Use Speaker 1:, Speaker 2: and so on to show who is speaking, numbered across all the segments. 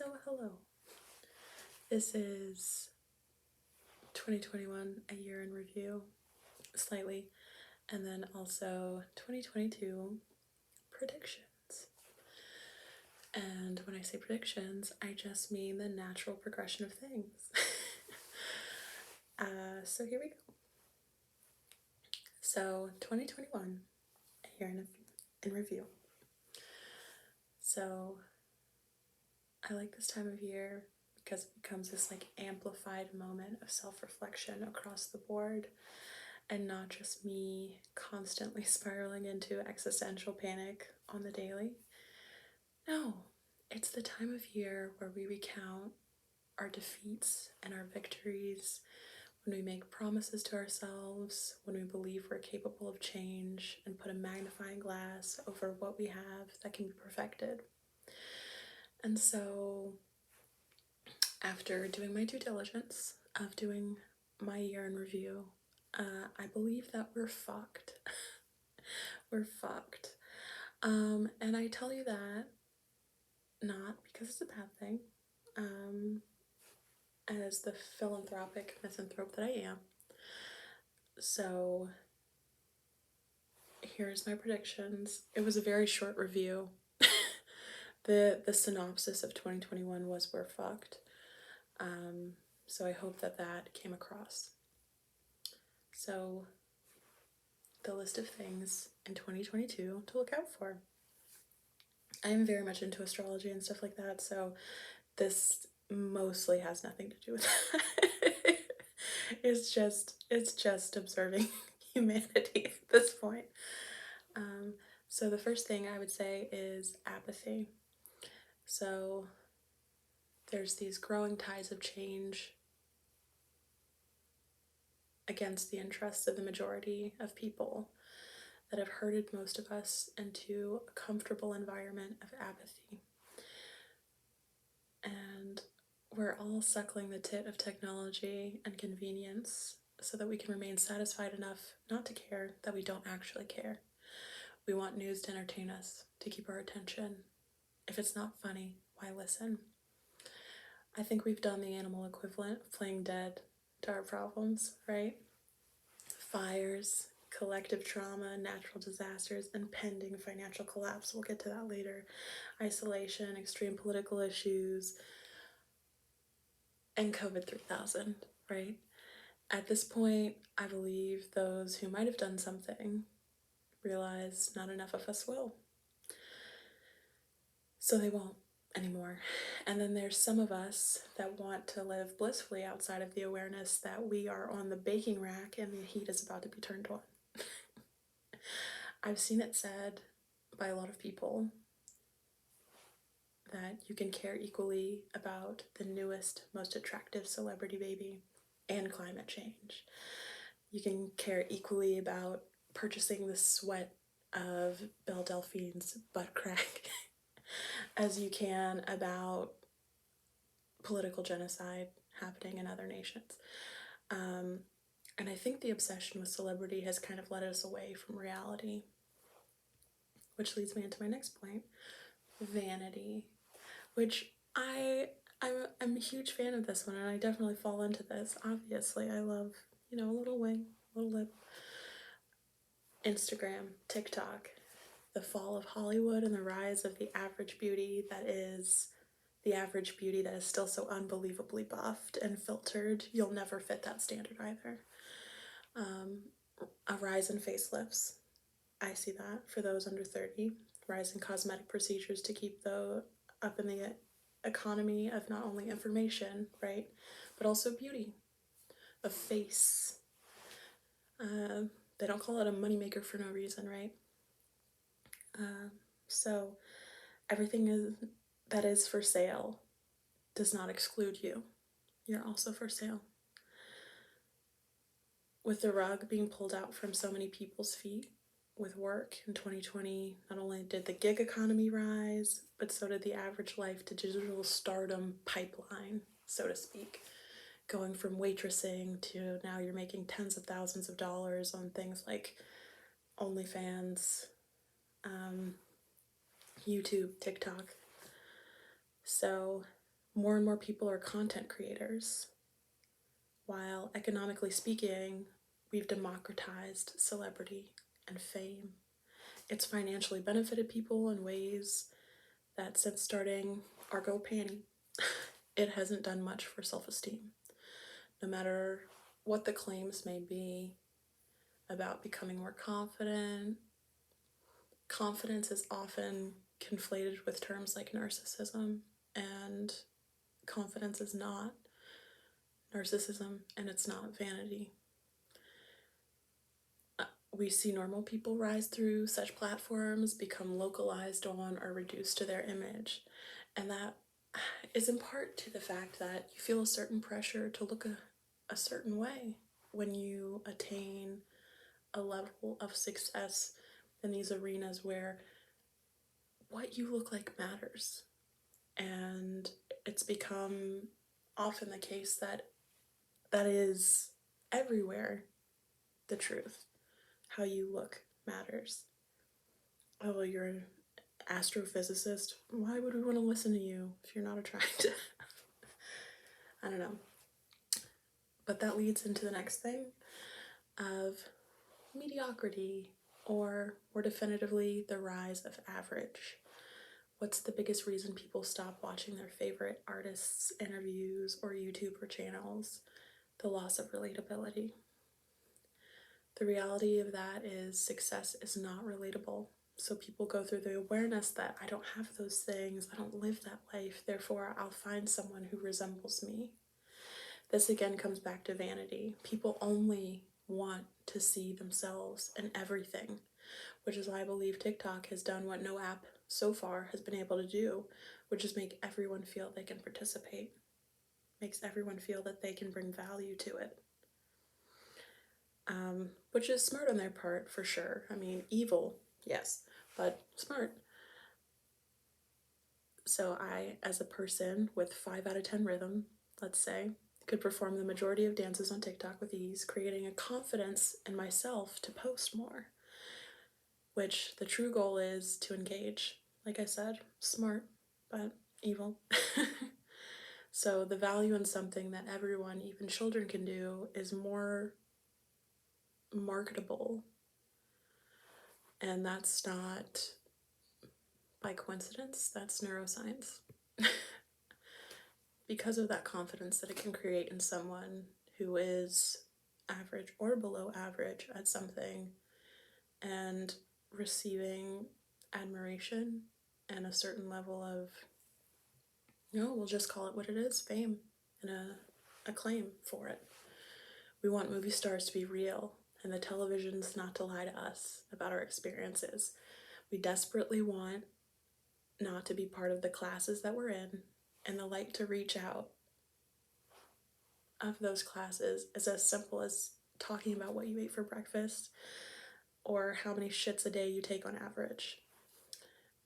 Speaker 1: Hello. This is 2021, a year in review, slightly, and then also 2022 predictions. And when I say predictions, I just mean the natural progression of things. So here we go. So 2021, a year in review. So I like this time of year because it becomes this amplified moment of self-reflection across the board, and not just me constantly spiraling into existential panic on the daily. No, it's the time of year where we recount our defeats and our victories, when we make promises to ourselves, when we believe we're capable of change, and put a magnifying glass over what we have that can be perfected. And so, after doing my due diligence of doing my year in review, I believe that we're fucked. We're fucked. And I tell you that not because it's a bad thing, as the philanthropic misanthrope that I am. So here's my predictions. It was a very short review. The synopsis of 2021 was we're fucked. So I hope that came across. So the list of things in 2022 to look out for. I am very much into astrology and stuff like that, so this mostly has nothing to do with that. It's just observing humanity at this point. So the first thing I would say is apathy. So there's these growing tides of change against the interests of the majority of people that have herded most of us into a comfortable environment of apathy. And we're all suckling the tit of technology and convenience so that we can remain satisfied enough not to care that we don't actually care. We want news to entertain us, to keep our attention. If it's not funny, why listen? I think we've done the animal equivalent of playing dead to our problems, right? Fires, collective trauma, natural disasters, impending financial collapse, we'll get to that later, isolation, extreme political issues, and COVID 3000, right? At this point, I believe those who might have done something realize not enough of us will. So they won't anymore. And then there's some of us that want to live blissfully outside of the awareness that we are on the baking rack and the heat is about to be turned on. I've seen it said by a lot of people that you can care equally about the newest, most attractive celebrity baby and climate change. You can care equally about purchasing the sweat of Belle Delphine's butt crack as you can about political genocide happening in other nations. And I think the obsession with celebrity has kind of led us away from reality, which leads me into my next point, vanity, which I'm a huge fan of this one, and I definitely fall into this. Obviously, I love, a little wing, a little lip. Instagram, TikTok, the fall of Hollywood and the rise of the average beauty that is still so unbelievably buffed and filtered. You'll never fit that standard either. A rise in facelifts. I see that for those under 30. Rise in cosmetic procedures to keep up in the economy of not only information, right, but also beauty, a face. They don't call it a moneymaker for no reason, right? So everything that is for sale does not exclude you. You're also for sale. With the rug being pulled out from so many people's feet with work in 2020, not only did the gig economy rise, but so did the average life to digital stardom pipeline, so to speak. Going from waitressing to now you're making tens of thousands of dollars on things like OnlyFans, YouTube, TikTok. So more and more people are content creators, while economically speaking, we've democratized celebrity and fame. It's financially benefited people in ways that since starting Argo Panty, it hasn't done much for self-esteem. No matter what the claims may be about becoming more confident, confidence is often conflated with terms like narcissism, and confidence is not narcissism, and it's not vanity. We see normal people rise through such platforms, become localized on or reduced to their image, and that is in part to the fact that you feel a certain pressure to look a certain way when you attain a level of success in these arenas where what you look like matters. And it's become often the case that that is everywhere the truth. How you look matters. Oh, well, you're an astrophysicist. Why would we want to listen to you if you're not attractive? I don't know. But that leads into the next thing of mediocrity, or more definitively, the rise of average. What's the biggest reason people stop watching their favorite artists' interviews or YouTuber channels? The loss of relatability. The reality of that is success is not relatable. So people go through the awareness that I don't have those things, I don't live that life, therefore I'll find someone who resembles me. This again comes back to vanity. People only want to see themselves in everything, which is why I believe TikTok has done what no app so far has been able to do, which is make everyone feel they can participate, makes everyone feel that they can bring value to it. Which is smart on their part, for sure. I mean, evil, yes, but smart. So I, as a person with 5 out of 10 rhythm, let's say, could perform the majority of dances on TikTok with ease, creating a confidence in myself to post more, which the true goal is to engage. Like I said, smart, but evil. So the value in something that everyone, even children, can do is more marketable. And that's not by coincidence, that's neuroscience. Because of that confidence that it can create in someone who is average or below average at something, and receiving admiration and a certain level of, we'll just call it what it is, fame, and acclaim for it. We want movie stars to be real, and the televisions not to lie to us about our experiences. We desperately want not to be part of the classes that we're in, and the light to reach out of those classes is as simple as talking about what you ate for breakfast or how many shits a day you take on average.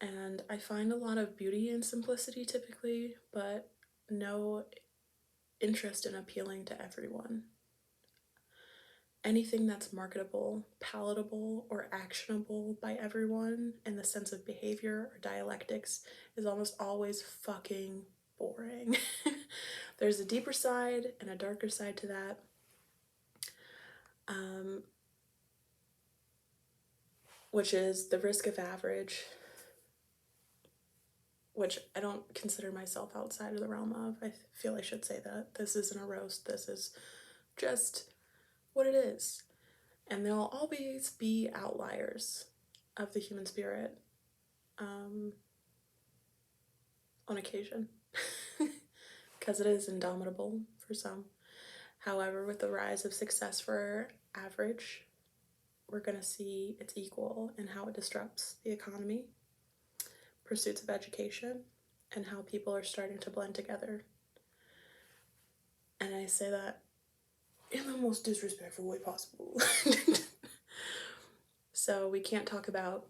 Speaker 1: And I find a lot of beauty in simplicity typically, but no interest in appealing to everyone. Anything that's marketable, palatable, or actionable by everyone in the sense of behavior or dialectics is almost always fucking boring. There's a deeper side and a darker side to that. Which is the risk of average, which I don't consider myself outside of the realm of. I feel I should say that. This isn't a roast. This is just what it is. And there'll always be outliers of the human spirit on occasion, because it is indomitable for some. However, with the rise of success for average, we're going to see its equal in how it disrupts the economy, pursuits of education, and how people are starting to blend together. And I say that in the most disrespectful way possible. So we can't talk about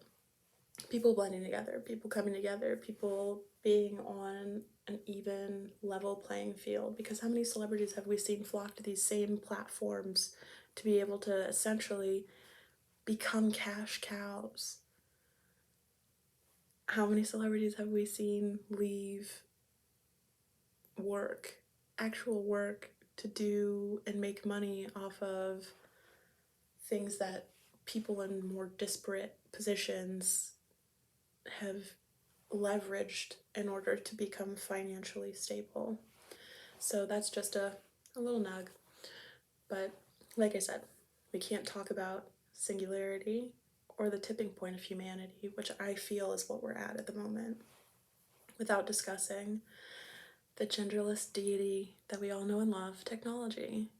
Speaker 1: people blending together, people coming together, people being on an even level playing field, because how many celebrities have we seen flock to these same platforms to be able to essentially become cash cows? How many celebrities have we seen leave work, actual work to do and make money off of things that people in more disparate positions have leveraged in order to become financially stable. So that's just a little nug. But like I said, we can't talk about singularity or the tipping point of humanity, which I feel is what we're at the moment, without discussing the genderless deity that we all know and love, technology.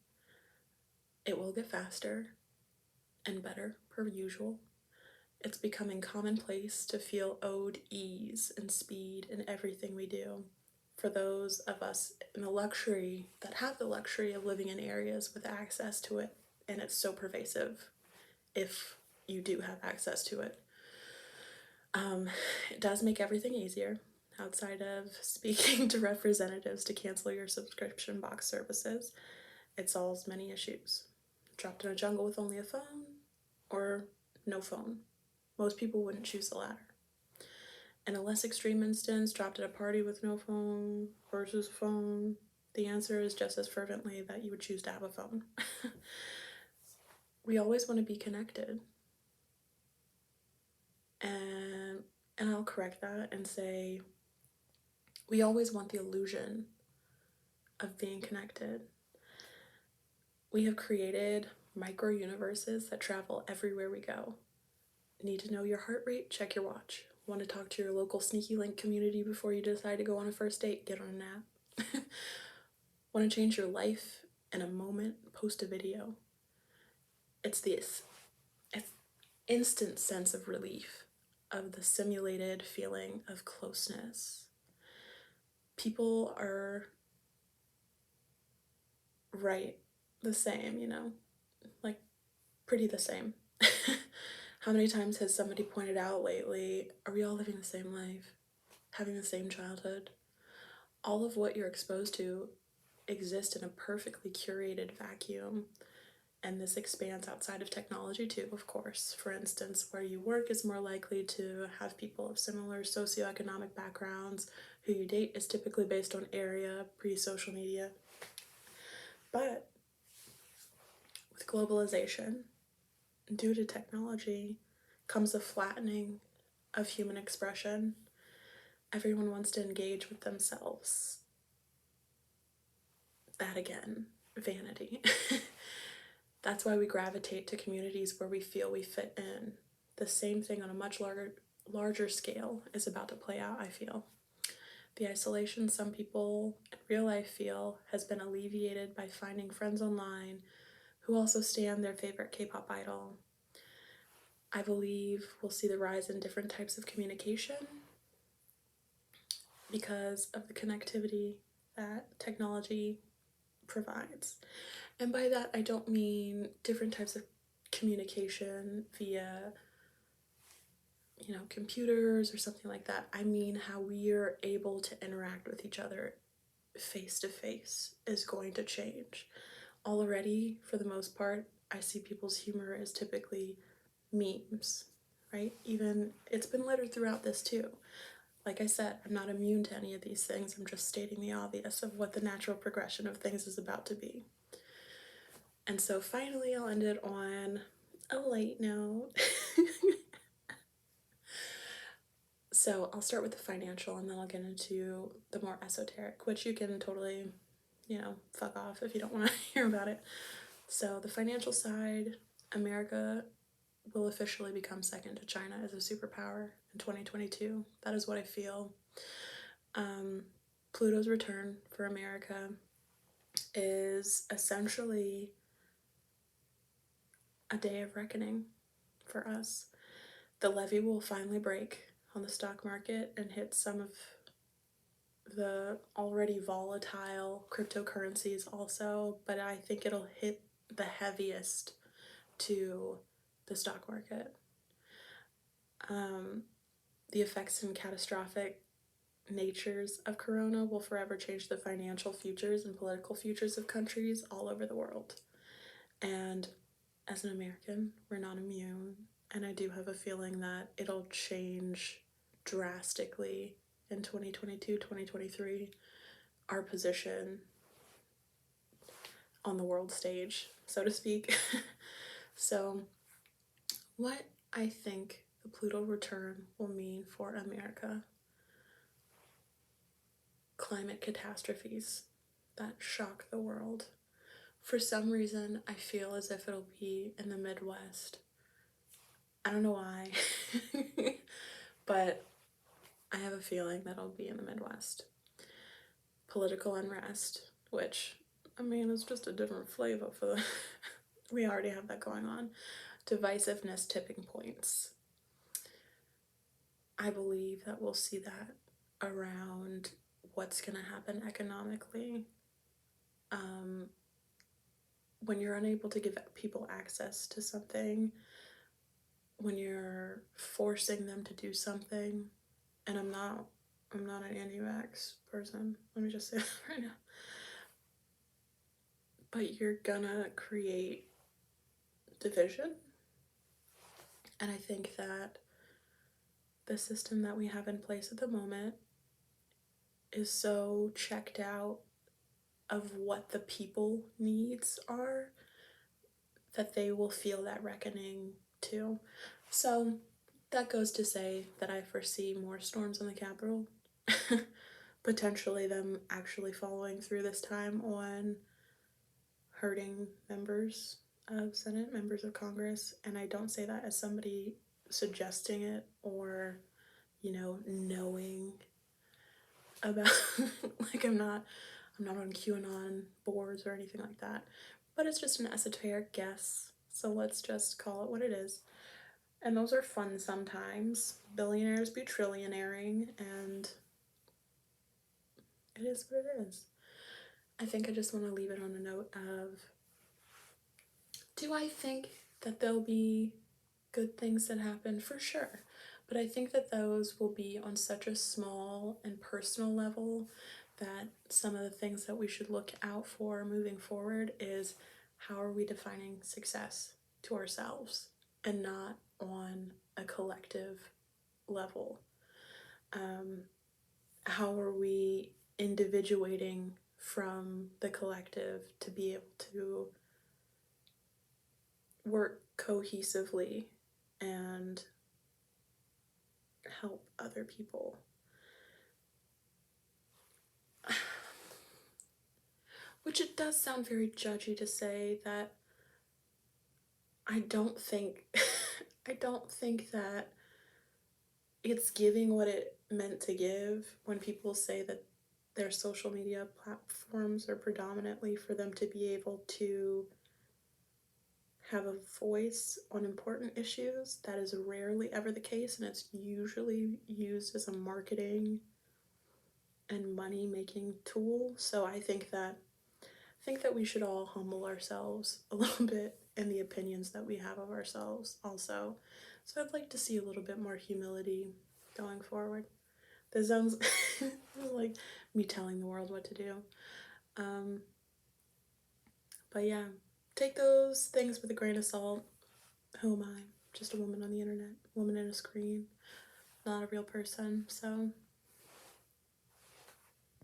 Speaker 1: It will get faster and better, per usual. It's becoming commonplace to feel owed ease and speed in everything we do. For those of us in the luxury, that have the luxury of living in areas with access to it, and it's so pervasive if you do have access to it. It does make everything easier, outside of speaking to representatives to cancel your subscription box services. It solves many issues. Dropped in a jungle with only a phone, or no phone. Most people wouldn't choose the latter. In a less extreme instance, dropped at a party with no phone versus a phone, the answer is just as fervently that you would choose to have a phone. We always want to be connected. And I'll correct that and say we always want the illusion of being connected. We have created micro universes that travel everywhere we go. Need to know your heart rate? Check your watch. Want to talk to your local sneaky link community before you decide to go on a first date? Get on a nap. Want to change your life in a moment? Post a video. It's instant sense of relief, of the simulated feeling of closeness. People are right the same, like pretty the same. How many times has somebody pointed out lately, are we all living the same life? Having the same childhood? All of what you're exposed to exists in a perfectly curated vacuum. And this expands outside of technology too, of course. For instance, where you work is more likely to have people of similar socioeconomic backgrounds. Who you date is typically based on area, pre-social media. But with globalization, due to technology, comes a flattening of human expression. Everyone wants to engage with themselves. That again, vanity. That's why we gravitate to communities where we feel we fit in. The same thing on a much larger scale is about to play out, I feel. The isolation some people in real life feel has been alleviated by finding friends online who also stan their favorite K-pop idol. I believe we'll see the rise in different types of communication because of the connectivity that technology provides. And by that, I don't mean different types of communication via, computers or something like that. I mean how we are able to interact with each other face to face is going to change. Already, for the most part, I see people's humor as typically memes, right? Even it's been littered throughout this too. Like I said, I'm not immune to any of these things. I'm just stating the obvious of what the natural progression of things is about to be. And so finally, I'll end it on a light note. So I'll start with the financial and then I'll get into the more esoteric, which you can totally, fuck off if you don't want to hear about it. So the financial side, America will officially become second to China as a superpower in 2022. That is what I feel. Pluto's return for America is essentially a day of reckoning for us. The levee will finally break on the stock market and hit some of the already volatile cryptocurrencies also, but I think it'll hit the heaviest to the stock market. The effects and catastrophic natures of Corona will forever change the financial futures and political futures of countries all over the world. And as an American, we're not immune. And I do have a feeling that it'll change drastically in 2022, 2023. our position on the world stage, so to speak. So, what I think the Pluto return will mean for America: climate catastrophes that shock the world. For some reason, I feel as if it'll be in the Midwest. I don't know why, but I have a feeling that it'll be in the Midwest. Political unrest, which, I mean, is just a different flavor for the. We already have that going on. Divisiveness tipping points. I believe that we'll see that around what's going to happen economically. When you're unable to give people access to something, when you're forcing them to do something, and I'm not an anti-vax person, let me just say that right now, but you're gonna create division. And I think that the system that we have in place at the moment is so checked out of what the people needs are that they will feel that reckoning too. So that goes to say that I foresee more storms on the Capitol. Potentially them actually following through this time on hurting members of Senate, members of Congress. And I don't say that as somebody suggesting it or, knowing about like I'm not on QAnon boards or anything like that. But it's just an esoteric guess. So let's just call it what it is. And those are fun sometimes. Billionaires be trillionaring, and it is what it is. I think I just want to leave it on a note of, do I think that there'll be good things that happen? For sure. But I think that those will be on such a small and personal level that some of the things that we should look out for moving forward is, how are we defining success to ourselves and not on a collective level? How are we individuating from the collective to be able to work cohesively and help other people? Which, it does sound very judgy to say that I don't think that it's giving what it meant to give when people say that their social media platforms are predominantly for them to be able to have a voice on important issues. That is rarely ever the case, and it's usually used as a marketing and money-making tool. So I think that we should all humble ourselves a little bit in the opinions that we have of ourselves also. So I'd like to see a little bit more humility going forward. This sounds like me telling the world what to do. But yeah, take those things with a grain of salt. Who am I? Just a woman on the internet, woman in a screen, not a real person. So